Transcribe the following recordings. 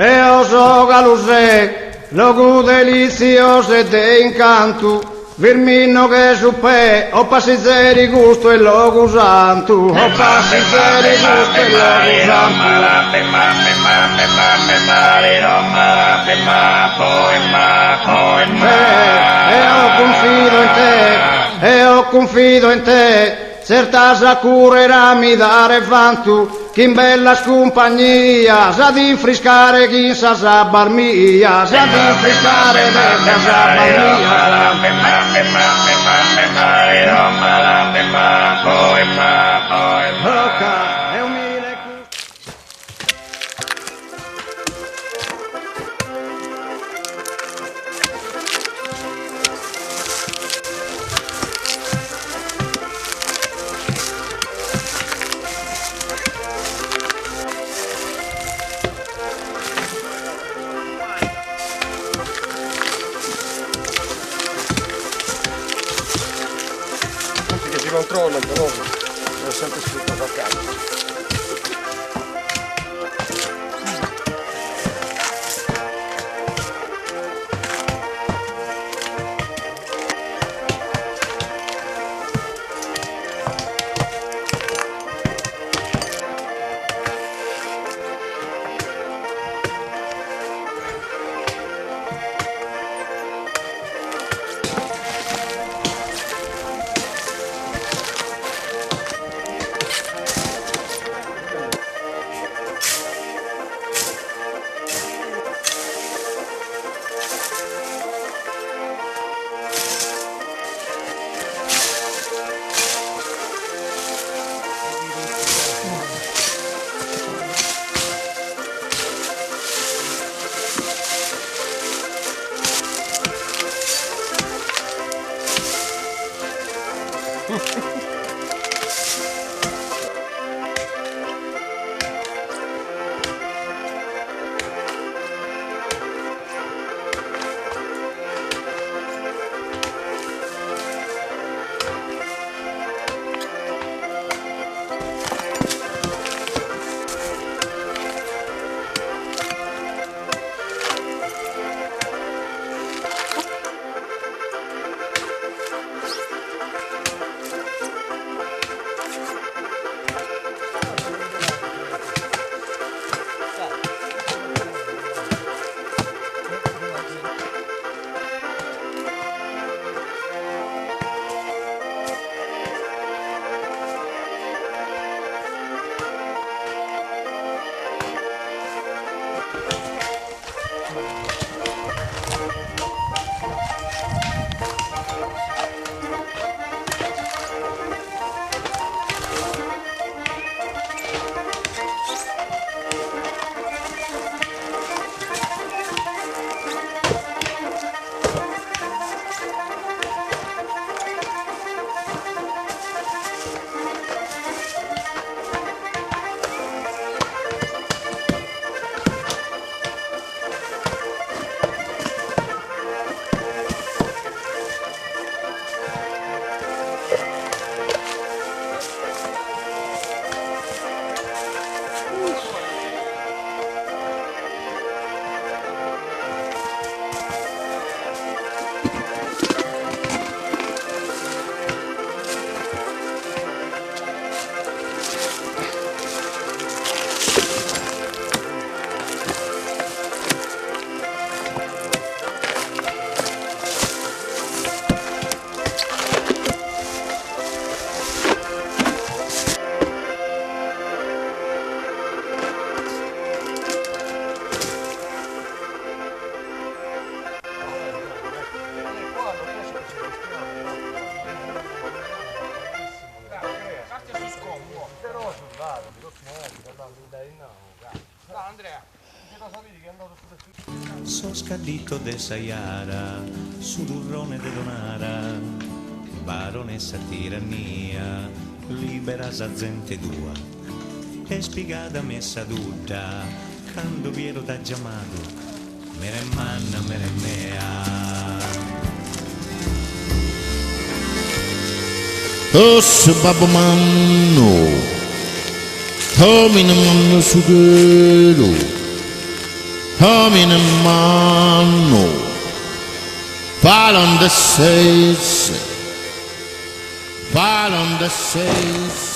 e oso galusè, logo delizioso de incanto, Virmino che suppè, o passizzeri gusto e logo santo, o passizzeri gusto e logo santo. E ho confido in te, certa sa curerà mi dare vanto, chi in bella scompagnia, sa di infriscare chi sa sabar mia, sa di infriscare chi sa sabar mia. Controlla il fenomeno, è sempre scritto da casa. So scadito de Sayara, su durrone de Donara, baronessa tirannia, libera sa gente tua, e spiegata messa tutta, quando viero da giamato, mere manna, mere mea. Osso babbo manno, tomino manno Sughero, coming in mano, fall on the seas, fall on the seas.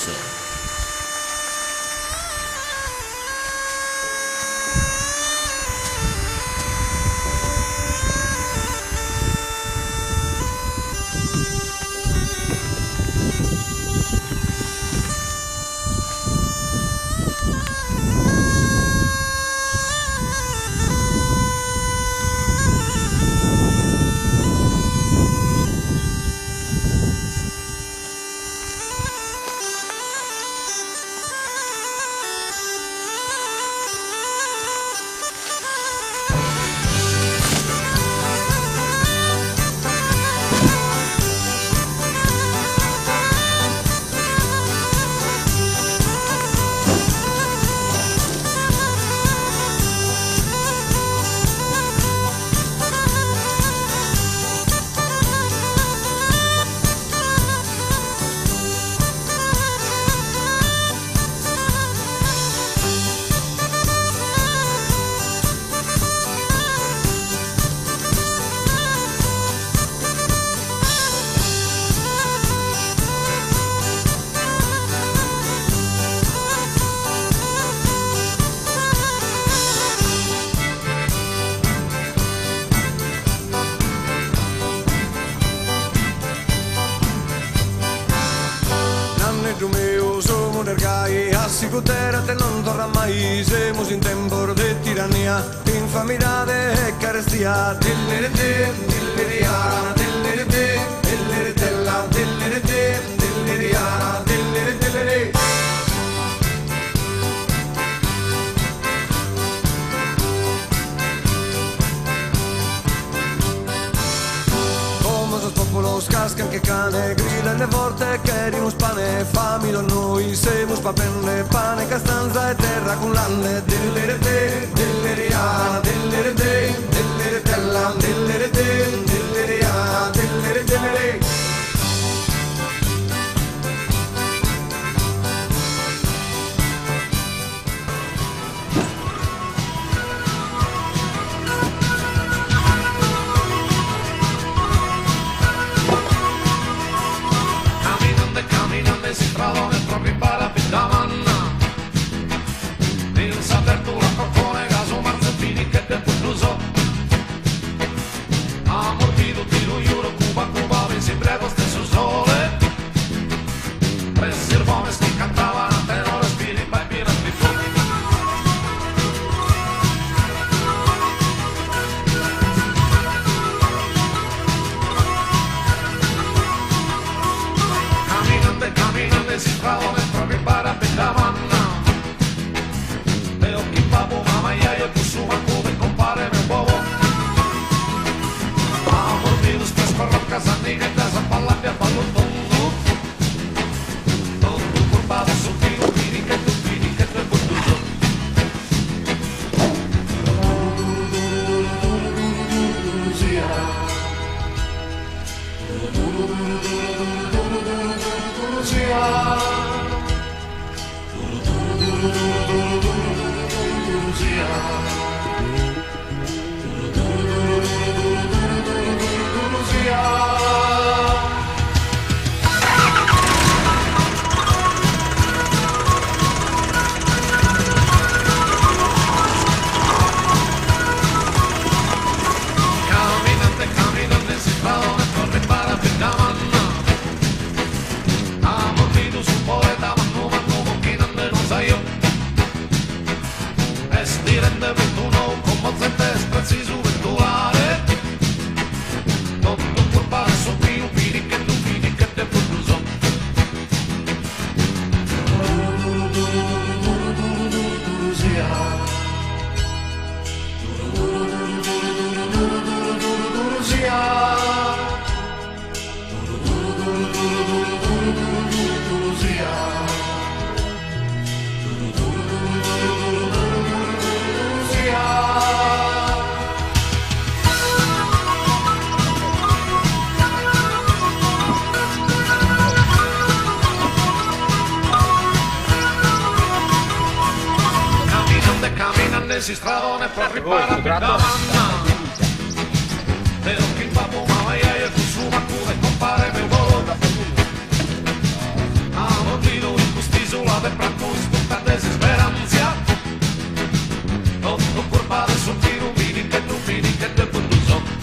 Terra te non torna mai, siamo in tempo di tirannia, infamità e carestia. Delle te, delle riana, delle te, delle della, delle te, delle riana, delle delle. Come se popolo scasca anche cane, grida le forte che rimus pane, familo noi, siamo spapenne, pane, castanza e terra con l'anne, delle rete, delle riana, delle rete, delle retella, delle rete, delle riana, delle rete. Si trovano i propri parapi da manna, il sapertura, coccone, caso, marzapini che si stradone per riparare da manna. Vedo che il babbo ma e consuma cure compare mio voto. Amo vivo in quest'isola del branco tutta desesperanza. Ho curvare sul tiro vini che non fini che te conduso.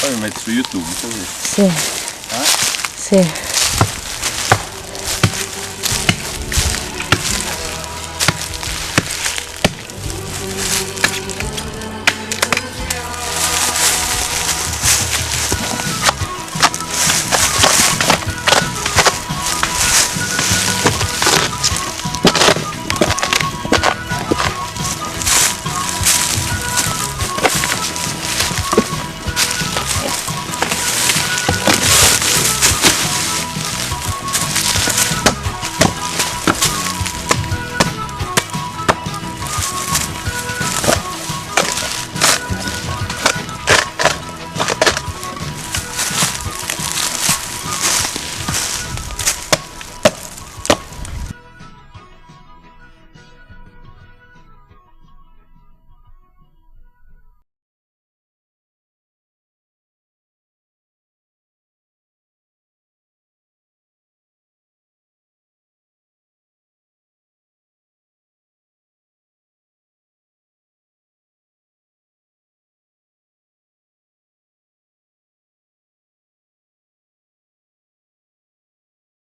Poi mi metti su YouTube così. Sì. Sì.